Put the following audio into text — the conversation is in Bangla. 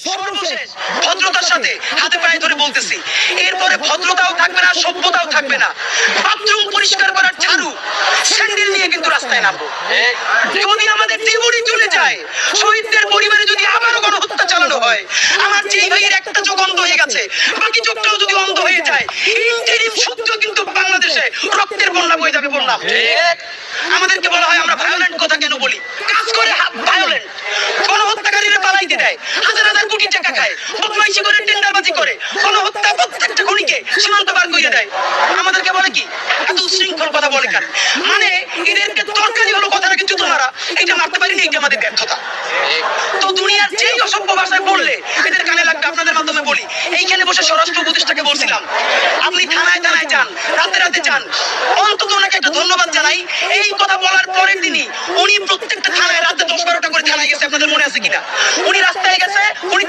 সর্বশেষ ভদ্রতার সাথে হাতে পায়ে ধরে বলতেছি, এরপরে ভদ্রতাও থাকবে না, সভ্যতাও থাকবে না। বাথরুম পরিষ্কার করার ঝাড়ু স্যান্ডেল নিয়ে কিন্তু রাস্তায় নামবো। যদি আমাদের জীবনই চলে যায়, শহীদদের পরিবারে যদি আবারও গণহত্যা চালানো হয়, আমার যেই ভাইয়ের একটা চোখ অন্ধ হয়ে গেছে, বাকি চোখটাও যদি অন্ধ হয়ে যায়, ইন্টারিম সত্য কিন্তু বাংলাদেশে রক্তের বন্যা বয়ে যাবে। বললাম আমাদেরকে বলা হয় আমরা ভায়োলেন্ট কথা কেন বলি, কাজ করে ভায়োলেন্ট। গণহত্যাকারীরা পালাইতে দেয়, হাজার হাজার কোটি টাকা খায়, বদমাইশি করে, টেন্ডারবাজি করে, গণহত্যা প্রত্যেকটা খনিকে সীমান্ত পার করে দেয়। আমাদেরকে বলে কি এত উশৃঙ্খল কথা বলে কেন? মানে এদেরকে তরকারি হলো কথাটা কিন্তু তোমরা এইটা মারতে পারিনি, এইটা আমাদের ব্যর্থতা। তো দুনিয়ার যেই অসভ্য ভাষায় বললে এদের কানে লাগবে। আপনাদের মাধ্যমে বলি, এইখানে বসে স্বরাষ্ট্র উপদেষ্টাকে বলছিলাম, আপনি থানায় থানায় যান, রাতে রাতে যান, অন্তত ওনাকে একটা ধন্যবাদ জানাই। এই কথা বলার পরের দিনই উনি প্রত্যেকটা থানায় রাতে 10-12টা করে থানায় গেছে। আপনাদের মনে আছে কিনা? উনি